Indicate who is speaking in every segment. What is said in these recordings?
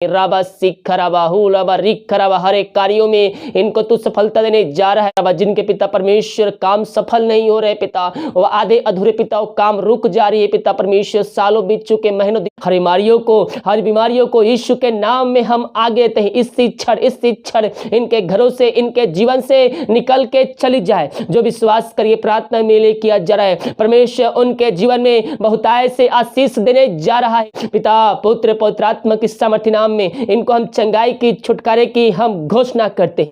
Speaker 1: राबा Sikh राबा who राबा रिख राबा, हर एक कार्यों में इनको तू सफलता देने जा रहा है राबा। जिनके पिता परमेश्वर काम सफल नहीं हो रहे पिता, वो आधे अधूरे पिता, वो काम रुक जा रही है पिता परमेश्वर, सालों बीत चुके, महीनों, हर बीमारियों को, हर बीमारियों को यीशु के नाम में हम आगे आते हैं। इस क्षण इनके घरों से, इनके जीवन से निकल के चली जाए। जो विश्वास करिए प्रार्थना में ले किया जा रहा है, परमेश्वर उनके जीवन में बहुतायत से आशीष देने जा रहा है पिता, पुत्र पवित्र आत्मा की सामर्थ्य नाम में इनको हम चंगाई की, छुटकारे की हम घोषणा करते हैं।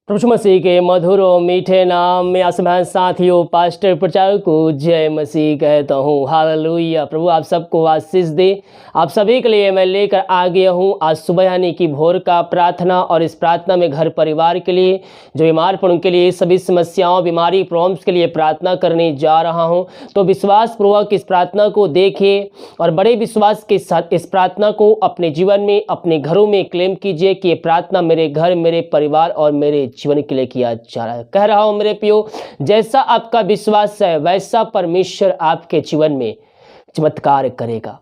Speaker 1: प्रभु मसीह के मधुर और मीठे नाम में आसमान साथियों, पास्टर प्रचारक को जय मसीह कहता हूँ। हालेलुया। प्रभु आप सबको आशीष दे। आप सभी के लिए मैं लेकर आ गया हूँ आज सुबह यानी कि भोर का प्रार्थना, और इस प्रार्थना में घर परिवार के लिए, जो बीमार पड़ उनके लिए, सभी समस्याओं, बीमारी, प्रॉब्लम्स के लिए प्रार्थना करने जा रहा हूँ। तो विश्वास पूर्वक इस प्रार्थना को देखिए और बड़े विश्वास के साथ इस प्रार्थना को अपने जीवन में, अपने घरों में क्लेम कीजिए कि ये प्रार्थना मेरे घर, मेरे परिवार और मेरे जीवन के लिए किया जा रहा है। कह रहा हूं मेरे प्रियो, जैसा आपका विश्वास है वैसा परमेश्वर आपके जीवन में चमत्कार करेगा।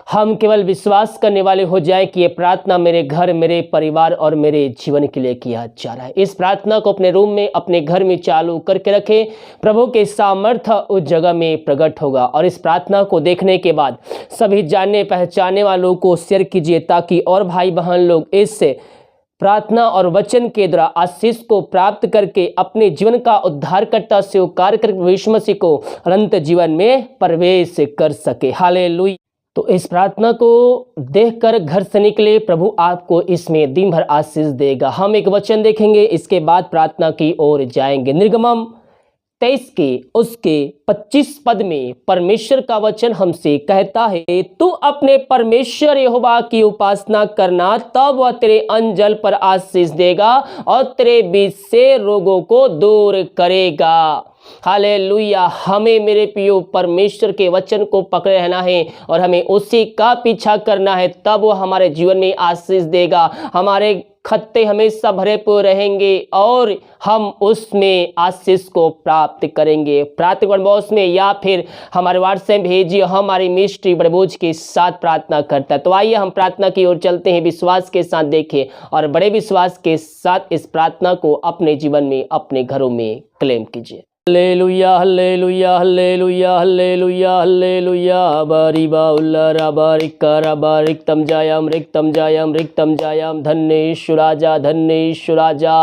Speaker 1: हम केवल विश्वास करने वाले हो जाए कि ये प्रार्थना मेरे घर, मेरे परिवार और मेरे जीवन के लिए किया जा रहा है। इस प्रार्थना को अपने रूम में, अपने घर में चालू करके रखें। प्रभु के सामर्थ्य उस जगह में प्रकट होगा। और इस प्रार्थना को देखने के बाद सभी जानने पहचानने वालों को शेयर कीजिए, ताकि और भाई बहन लोग इससे प्रार्थना और वचन के द्वारा आशीष को प्राप्त करके अपने जीवन का उद्धारकर्ता स्वीकार कर यीशु मसीह को अनंत जीवन में प्रवेश कर सके। हालेलुया। तो इस प्रार्थना को देखकर घर से निकले, प्रभु आपको इसमें दिन भर आशीष देगा। हम एक वचन देखेंगे, इसके बाद प्रार्थना की ओर जाएंगे। निर्गमन 23 के उसके 25 पद में परमेश्वर का वचन हमसे कहता है, तू अपने परमेश्वर यहोवा की उपासना करना, तब वह तेरे अन्न जल पर आशीष देगा और तेरे बीच से रोगों को दूर करेगा। हालेलुया। हमें मेरे प्रियो परमेश्वर के वचन को पकड़े रहना है और हमें उसी का पीछा करना है, तब वो हमारे जीवन में आशीष देगा। हमारे खत्ते हमेशा भरे पूरे रहेंगे और हम उसमें आशीष को प्राप्त करेंगे। प्रार्थना बॉक्स में या फिर हमारे व्हाट्सएप भेजिए, हमारी मिस्ट्री बड़े बोझ के साथ प्रार्थना करता है। तो आइए हम प्रार्थना की ओर चलते हैं, विश्वास के साथ देखें और बड़े विश्वास के साथ इस प्रार्थना को अपने जीवन में, अपने घरों में क्लेम कीजिए। Hallelujah hallelujah hallelujah hallelujah hallelujah. बारिबा उल्लारा बारिका राबारिकतम जायाम रिक्तम जायाम धन्येशु राजा धन्येशु राजा।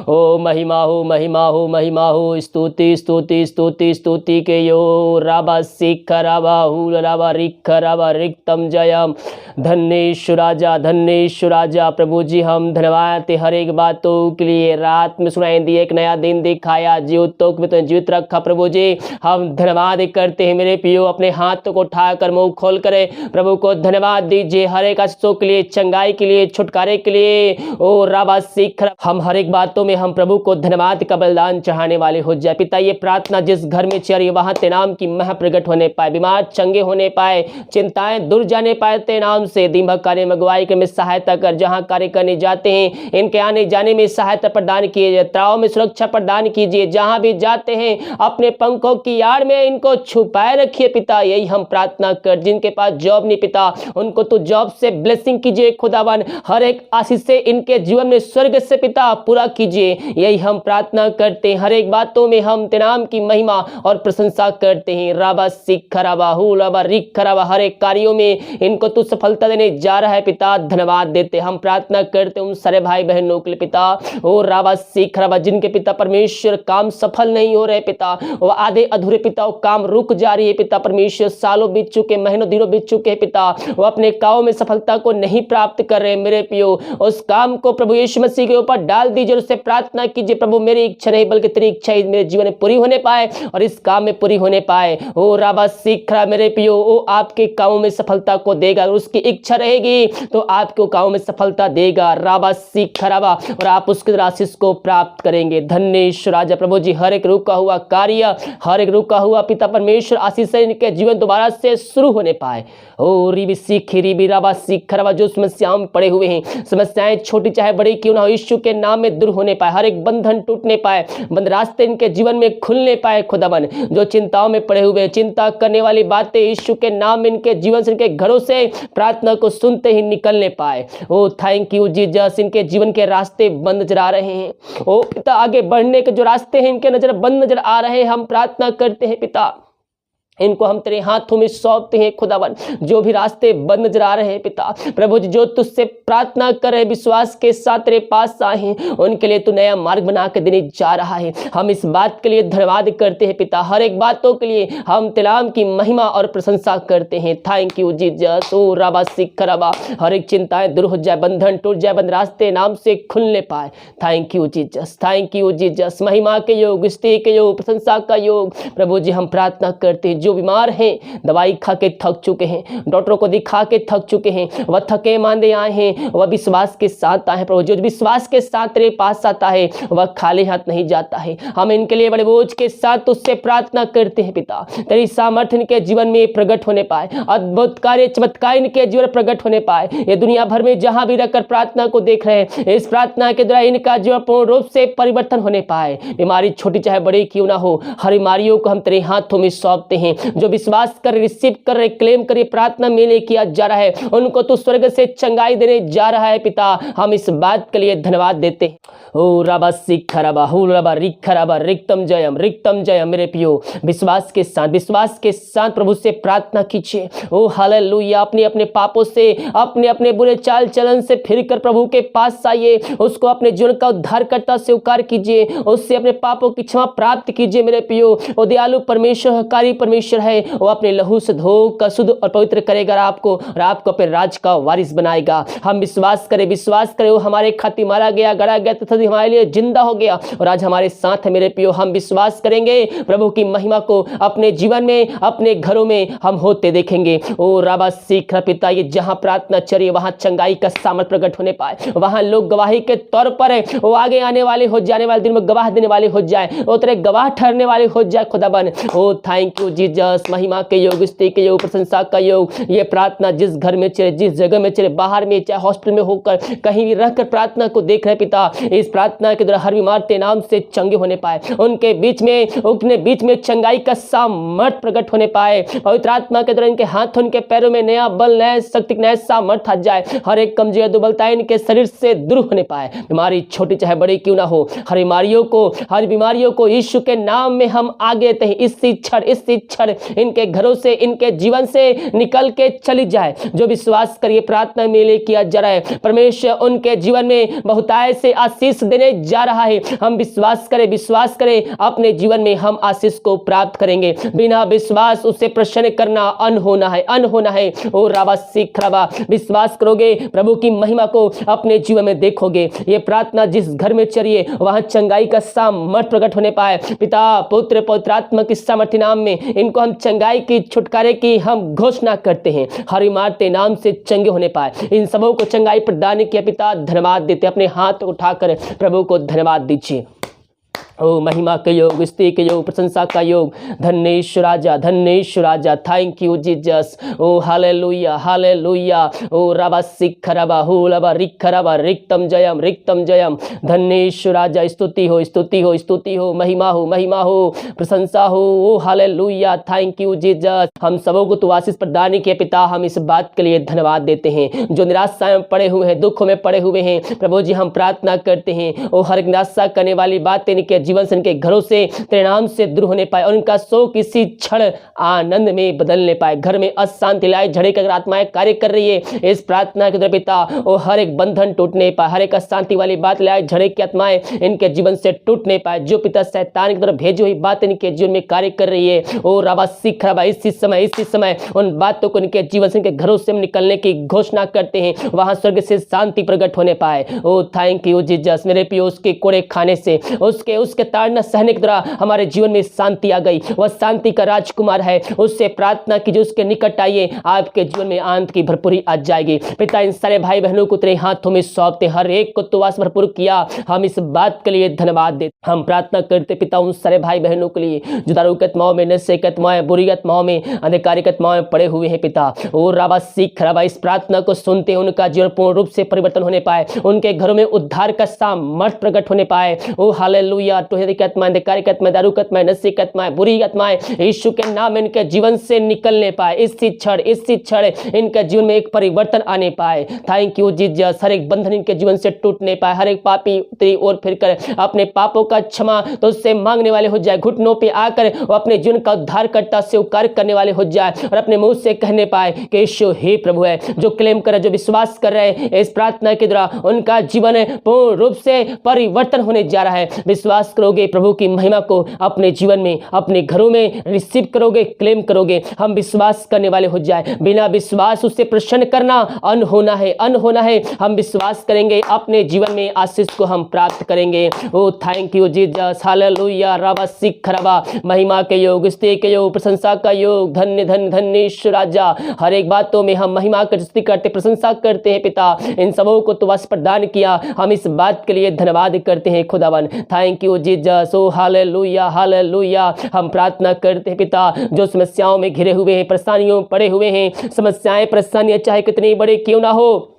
Speaker 1: ओ महिमा हो महिमा हो महिमा हो। स्तुति स्तुति स्तुति स्तुति के यो राबा सिख राबा हु राबा रिख राबा रिक्तम जायाम धन्येशु राजा धन्येशु राजा। प्रभु जी हम धन्यवाद हर एक बातों के लिए। रात में सुनाई दी, एक नया दिन दिखाया, जीवितों को जीवित रखा। प्रभु जी हम धन्यवाद करते हैं मेरे पियो। अपने हाथों को उठाकर मुंह खोल करे प्रभु को धन्यवाद दीजिए हर एक आशीषों के लिए, चंगाई के लिए, छुटकारे के लिए। ओ राबा सिख हम हर एक बातों में हम प्रभु को धन्यवाद का बलिदान चढ़ाने वाले हो जाए। पिता ये प्रार्थना जिस घर में चल रही वहां ते नाम की मह प्रकट होने पाए, बीमार चंगे होने पाए, चिंताएं दूर जाने पाए ते नाम से। दिन भर कार्य में अगुवाई में सहायता कर, जहां कार्य करने जाते हैं इनके आने जाने में सहायता प्रदान कीजिए, त्राव में सुरक्षा प्रदान कीजिए। जहां भी जाते हैं अपने पंखों की आड़ में इनको छुपाए रखिए पिता। यही हम प्रार्थना कर, जिनके पास जॉब नहीं पिता उनको तो जॉब से ब्लेसिंग कीजिए खुदावन। हर एक आशीष से इनके जीवन में स्वर्ग से पिता पूरा कीजिए। यही हम प्रार्थना करते हैं। हर एक बातों में हम तेरे नाम की महिमा और प्रशंसा करते हैं। राबा सिख राबा हु राबा रिख राबा, हर एक कार्यों में इनको तू सफलता देने जा रहा है पिता। धन्यवाद देते हम प्रार्थना करते उन सारे भाई बहनों के लिए पिता। ओ राबा सिख राबा जिनके पिता परमेश्वर काम सफल नहीं हो रहे पिता, वो आधे अधूरे पिता, वो काम रुक जा रही है पिता परमेश्वर, सालों बीत चुके, महीनों दिनों बीत चुके हैं पिता, वो अपने काम में सफलता को नहीं प्राप्त कर रहे मेरे पियो। उस काम को प्रभु यीशु मसीह के ऊपर डाल दीजिए, उससे प्रार्थना कीजिए प्रभु मेरी इच्छा नहीं बल्कि तेरी इच्छा ही मेरे जीवन में पूरी होने पाए और इस काम में पूरी होने पाए। ओ राबा सिख रहा मेरे पियो, वो आपके कामों में सफलता को देगा। उसकी इच्छा रहेगी तो आपके कामों में सफलता देगा। राबा सिख राबा, और आप उसके आशीष को प्राप्त करेंगे। धन्येशु राजा। प्रभु जी हर एक रूप का हुआ कार्य, हर एक रुका हुआ पिता परमेश्वर आशीष से इनके जीवन दोबारा से शुरू होने पाए। ओ रिबी सीखी रिबी राबा सीख रवा, जो समस्याओं में पड़े हुए हैं, समस्याएं छोटी चाहे बड़ी क्यों ना हो, यीशु के नाम में दूर होने पाए, हर एक बंधन टूटने पाए, बंद रास्ते इनके जीवन में खुलने पाए। खुदावन जो चिंताओं में पड़े हुए, चिंता करने वाली बातें यीशु के नाम में इनके जीवन से, इनके घरों से प्रार्थना को सुनते ही निकलने पाए। ओ थैंक यू जीसस, इनके जीवन के रास्ते बंद नजर आ रहे हैं। ओ पिता आगे बढ़ने के जो रास्ते हैं इनके नजर बंद नजर आ रहे हैं। हम प्रार्थना करते हैं पिता, इनको हम तेरे हाथों में सौंपते हैं खुदावन। जो भी रास्ते बंद नजर आ रहे हैं पिता प्रभु जी, जो तुझसे प्रार्थना कर रहे विश्वास के साथ तेरे पास आए हैं, उनके लिए तू नया मार्ग बना के देने जा रहा है। हम इस बात के लिए धन्यवाद करते हैं पिता, हर एक बातों के लिए हम तेलाम की महिमा और प्रशंसा करते हैं। Thank you Jesus. ओ राबा सिख रबा, हर एक चिंताएं दूर हो जाए, बंधन टूट जाए, बंद रास्ते नाम से खुलने पाए। Thank you Jesus, thank you Jesus. महिमा के योग, स्तुति के योग, प्रशंसा का योग प्रभु जी हम प्रार्थना करते हैं। जो बीमार हैं, दवाई खा के थक चुके हैं, डॉक्टरों को दिखा के थक चुके हैं, वह थके मांदे आए हैं, वह विश्वास के साथ आए हैं प्रभु। जो विश्वास के साथ तेरे पास आता है वह खाली हाथ नहीं जाता है। हम इनके लिए बड़े बोझ के साथ तुझसे प्रार्थना करते हैं पिता, तेरी सामर्थ्य इनके जीवन में प्रकट होने पाए, अद्भुत कार्य चमत्कार इनके जीवन प्रकट होने पाए। ये दुनिया भर में जहां भी रहकर प्रार्थना को देख रहे हैं, इस प्रार्थना के द्वारा इनका जीवन पूर्ण रूप से परिवर्तन होने पाए। बीमारी छोटी चाहे बड़ी क्यों ना हो, हर बीमारियों को हम तेरे हाथों में सौंपते हैं। जो विश्वास कर रिसीव कर रहे, क्लेम कर प्रार्थना में ले किया जा रहा है, उनको तो स्वर्ग से चंगाई देने जा रहा है पिता। हम इस बात के लिए धन्यवाद देते हैं। ओ रबा सिख रबा हु रबा रिख रबा रिक्तम जयम। मेरे पियो विश्वास के साथ प्रभु से प्रार्थना कीजिए। ओ हालेलुया। अपने अपने पापों से, अपने अपने बुरे चाल चलन से फिरकर प्रभु के पास आइए, उसको अपने जीवन का उद्धारकर्ता स्वीकार कीजिए, उससे अपने पापों की क्षमा प्राप्त कीजिए। मेरे पियो वो दयालु परमेश्वर, कारी परमेश्वर है, वो अपने लहू से धोकर शुद्ध और पवित्र करेगा आपको, और आपको अपने राज का वारिस बनाएगा। हम विश्वास करें वो हमारे खातिर मारा गया, गड़ा गया तथा हमारे लिए जिंदा हो गया और आज हमारे साथ है। मेरे पियो हम विश्वास करेंगे, प्रभु की महिमा को अपने जीवन में, अपने घरों में हम होते देखेंगे। ओ राबा सीख पिता, ये जहां प्रार्थना चलिए वहां चंगाई का सामर्थ प्रकट होने पाए, वहां लोग गवाही के तौर पर वो आगे आने वाले हो, जाने वाले दिन में गवाह देने वाले हो जाए, वो तेरे गवाह ठहरने वाले हो जाए खुदाबन। ओ थैंक यू जीसस। महिमा के योग, स्तुति के योग, प्रशंसा का योग। ये प्रार्थना जिस घर में चले, जिस जगह में चले, बाहर में चाहे हॉस्पिटल में होकर कहीं भी रहकर प्रार्थना को देख रहे पिता, इस प्रार्थना के द्वारा हर बीमार तेरे नाम से चंगे होने पाए, उनके बीच में, अपने बीच में चंगाई का सामर्थ प्रकट होने पाए। पवित्र आत्मा के द्वारा इनके हाथों, उनके पैरों में नया बल, नया शक्ति, नया सामर्थ आ जाए। हर एक कमजोरी, दुर्बलता इनके शरीर से दूर होने पाए। बीमारी छोटी चाहे बड़ी क्यों ना हो, हर बीमारियों को यीशु के नाम में हम आगे आते हैं। इसी क्षण इनके घरों से, इनके जीवन से निकल के चली जाए। जो विश्वास करिए प्रार्थना में ले किया जा रहा है, परमेश्वर उनके जीवन में बहुताय से आशीष देने जा रहा है। हम विश्वास करें अपने जीवन में हम आशीष को प्राप्त करेंगे। बिना विश्वास उसे प्रसन्न करना अनहोना है। ओ राबा सीख रबा, विश्वास करोगे प्रभु की महिमा को अपने जीवन में देखोगे। ये प्रार्थना जिस घर में चलिए वहां चंगाई का सामर्थ प्रकट होने पाए। पिता, पुत्र, पवित्र आत्मा की सामर्थ्य नाम में इनको हम चंगाई की, छुटकारे की हम घोषणा करते हैं। हर इमारतें नाम से चंगे होने पाए। इन सबों को चंगाई प्रदान किया पिता, धन्यवाद देते। अपने हाथ उठाकर प्रभु को धन्यवाद दीजिए। ओ महिमा के योग, स्तुति के योग, प्रशंसा का योग। धन्येश राजा, thank you Jesus. O hallelujah. ओ रबा सिख रबा हु रबा रिख रबा रिक्तम जयम। धन्येश राजा, स्तुति हो, महिमा हो, प्रशंसा हो। ओ हालेलुया, थैंक यू जीसस। हम सबों को तू आशीष प्रदान किए पिता, हम इस बात के लिए धन्यवाद देते हैं। जो निराशा में पड़े हुए हैं, दुखों में पड़े हुए हैं, प्रभु जी हम प्रार्थना करते हैं, ओ हर निराशा करने वाली बातें इनके जीवन से, इनके घरों से तेरे नाम से दूर होने पाए, और उनका शोक इसी क्षण आनंद में बदलने पाए। घर में अशांति लाए झड़े की अगर आत्माएं कार्य कर रही है, इस प्रार्थना के द्वारा पिता वो हर एक बंधन टूटने पाए, हर एक अशांति वाली बात लाए झड़े की आत्माएं इनके जीवन से टूटने पाए। जो पिता शैतान की तरफ भेजी हुई बात इनके जीवन में कार्य कर रही है, ओ रबा सीख रबा, इसी समय उन बातों को इनके जीवन से, इनके घरों से निकलने की घोषणा करते हैं। वहां स्वर्ग से शांति प्रकट होने पाए। ओ थैंक यू जीसस। मेरे पियो उसके कोड़े खाने से, उसके उसके ताड़ना सहने के द्वारा हमारे जीवन में शांति आ गई, वह शांति का राजकुमार है। उससे प्रार्थना कीजिए, उसके निकट आइए, आपके जीवन में आनंद की भरपूरी आ जाएगी। पिता इन सारे भाई बहनों को तेरे हाथों में सौंपते, हर एक को तू आस भरपूर किया, हम इस बात के लिए धन्यवाद देते। हम प्रार्थना करते पिता उन सारे भाई बहनों के लिए जो दारू की आत्माओं में, नशे की आत्माएं, बुरी आत्माओं में, अंधकार की आत्माओं में पड़े हुए हैं पिता। ओ राबा सीख रबा, इस प्रार्थना को सुनते हैं उनका जीवन पूर्ण रूप से परिवर्तन होने पाए, उनके घरों में उद्धार का सामर्थ प्रकट होने पाए। ओ हालेलुया। टोहरे की आत्माएं, अंधकार की आत्माएं, दारू की आत्माएं, नशे की आत्माएं, बुरी आत्माएं यीशु के नाम में इनके जीवन से निकलने पाए। इसी क्षण इनके जीवन में एक परिवर्तन आने पाए। Thank you Jesus. हर एक बंधन इनके जीवन से टूटने पाए, हर एक पापी तेरी ओर फिरकर अपने पापों का क्षमा तो उससे मांगने वाले हो जाए, घुटनों पे आकर वो अपने जीवन का उद्धारकर्ता स्वीकार करने वाले हो जाए और अपने मुंह से कहने पाए कि यीशु ही प्रभु है। जो क्लेम कर, जो विश्वास कर रहे हैं इस प्रार्थना के द्वारा उनका जीवन पूर्ण रूप से परिवर्तन होने जा रहा है। विश्वास करोगे, प्रभु की महिमा को अपने जीवन में, अपने घरों में रिसीव करोगे, क्लेम करोगे, हम विश्वास करने वाले हो जाए। बिना विश्वास उससे प्रसन्न करना अनहोना है, अनहोना है। हम विश्वास करेंगे, अपने जीवन में आशीष को हम प्राप्त करेंगे। ओ थैंक यू जीसस। हालेलुया। रबा सिख रबा, महिमा के योग, स्तुति के योग, प्रशंसा का योग। धन्य धन्य धन्य ईश्वर राजा। हर एक बातों में हम महिमा करते करते प्रशंसा करते हैं पिता। इन सबों को तो बस प्रदान किया, हम इस बात के लिए धन्यवाद करते हैं खुदावन। Thank you Jesus. O hallelujah, hallelujah. हम प्रार्थना करते हैं पिता, जो समस्याओं में घिरे हुए हैं, परेशानियों में पड़े हुए हैं, समस्याएं परेशानियां चाहे कितनी बड़ी क्यों ना हो,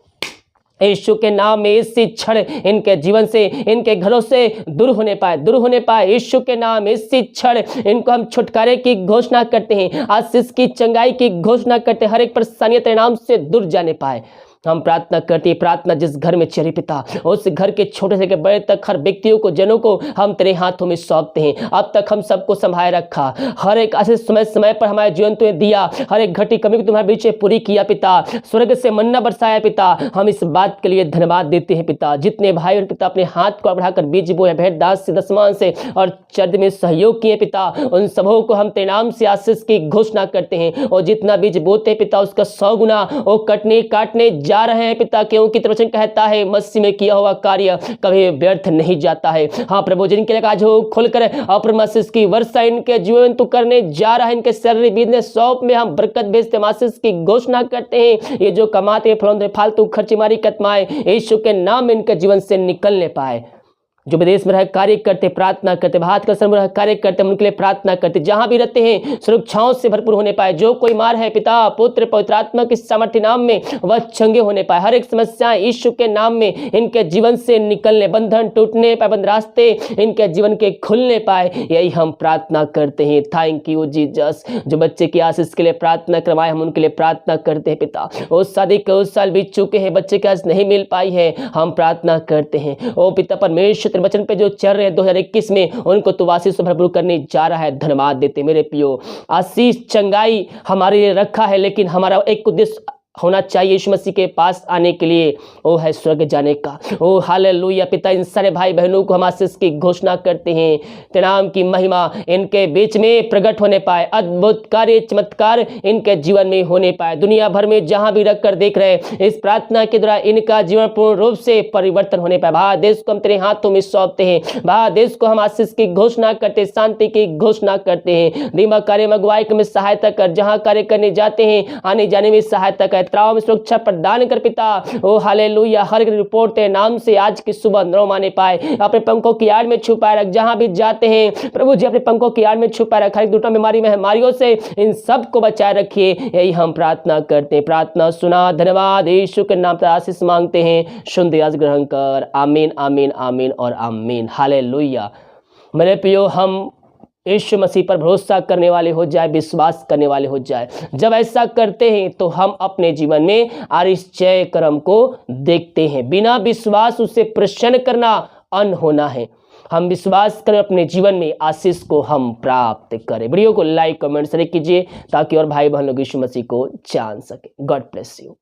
Speaker 1: यीशु के नाम में इसी क्षण इनके जीवन से, इनके घरों से दूर होने पाए, दूर होने पाए। यीशु के नाम में इसी क्षण इनको हम छुटकारे की घोषणा करते हैं, आशीष की, चंगाई की घोषणा करते हैं, हर एक परेशानी तेरे नाम से दूर जाने पाए। हम प्रार्थना करते हैं, प्रार्थना जिस घर में चली पिता, उस घर के छोटे से बड़े तक हर व्यक्तियों को, जनों को हम तेरे हाथों में सौंपते हैं। अब तक हम सबको संभाले रखा, हर एक ऐसे समय समय पर हमारे जीवन तुमने दिया, हर एक घटी कमी को तुम्हारे बीच में पूरी किया पिता, स्वर्ग से मन्ना बरसाया पिता। हम इस बात के लिए धन्यवाद देते हैं पिता। जितने भाई और पिता अपने हाथ को बढ़ाकर बीज बोए, भेंट दास से, दसमान से और चर्च में सहयोग किए पिता, उन सबों को हम तेरे नाम से आशीष की घोषणा करते हैं। और जितना बीज बोते पिता, उसका 100 गुना वो काटने जा रहे हैं पिता, क्योंकि तेरा वचन कहता है मसीह में किया हुआ कार्य कभी व्यर्थ नहीं जाता है। हाँ प्रभु, जिनके लिए आज हो खुलकर अपने आशीष की वर्षा इनके जीवन तू करने जा रहा है, इनके शरीर बिजनेस शॉप में हम बरकत भेजते, आशीष की घोषणा करते हैं। ये जो कमाते फालतू खर्चीमारी कतमाए, यीशु के नाम में इनके जीवन से निकलने पाए। जो विदेश में रह कार्य करते, प्रार्थना करते, भारत का सर्व रह कार्य करते, हम उनके लिए प्रार्थना करते, जहां भी रहते हैं सुरक्षाओं से भरपूर होने पाए। जो कोई मार है पिता, पुत्र, पवित्र आत्मा के सामर्थ्य नाम में वह चंगे होने पाए। हर एक समस्या यीशु के नाम में इनके जीवन से निकलने, बंधन टूटने पाए, बंद रास्ते इनके जीवन के खुलने पाए, यही हम प्रार्थना करते हैं। Thank you Jesus. जो बच्चे की आशीष के लिए प्रार्थना करवाए, हम उनके लिए प्रार्थना करते हैं पिता। उस शादी के उस साल बीत चुके हैं, बच्चे की आज नहीं मिल पाई है, हम प्रार्थना करते हैं। ओ पिता परमेश्वर, वचन पे जो चल रहे हैं 2021 में, उनको तू आशीष से भरपूर करने जा रहा है। धन्यवाद देते मेरे पियो। आशीष, चंगाई हमारे लिए रखा है, लेकिन हमारा एक उद्देश्य होना चाहिए यीशु मसीह के पास आने के लिए, वो है स्वर्ग जाने का। ओ हालेलुया पिता, इन सारे भाई बहनों को हम आशीष की घोषणा करते हैं। तेरे नाम की महिमा इनके बीच में प्रकट होने पाए, अद्भुत कार्य, चमत्कार इनके जीवन में होने पाए। दुनिया भर में जहां भी रखकर देख रहे इस प्रार्थना के द्वारा इनका जीवन पूर्ण रूप से परिवर्तन होने पाए। भारत देश को हम तेरे हाथों में सौंपते हैं, भारत देश को हम आशीष की घोषणा करते, शांति की घोषणा करते हैं। दिमाग कार्य में अगुवाई में सहायता कर, जहां कार्य करने जाते हैं आने जाने में सहायता कर, त्राव में सुरक्षा प्रदान कर पिता। ओ हालेलुया। हर रिपोर्ट तेरे नाम से आज की सुबह नौ माने पाए, अपने पंखों की आड़ में छुपाए रख, जहां भी जाते हैं प्रभु जी अपने पंखों की आड़ में छुपाए रख, हर एक दुष्ट बीमारी में बीमारियों से इन सब को बचाए रखिए, यही हम प्रार्थना करते हैं। प्रार्थना सुना, धन्यवाद। यीशु के नाम से आशीष मांगते हैं, सुन दे, आज ग्रहण कर। आमीन आमीन आमीन और आमीन। हालेलुया। मेरे प्रियो, हम यीशु मसीह पर भरोसा करने वाले हो जाए, विश्वास करने वाले हो जाए। जब ऐसा करते हैं तो हम अपने जीवन में आश्चर्य कर्म को देखते हैं। बिना विश्वास उसे प्रसन्न करना अनहोना है। हम विश्वास करें, अपने जीवन में आशीष को हम प्राप्त करें। वीडियो को लाइक, कमेंट, शेयर कीजिए ताकि और भाई बहन लोग यीशु मसीह को जान सके। God bless you.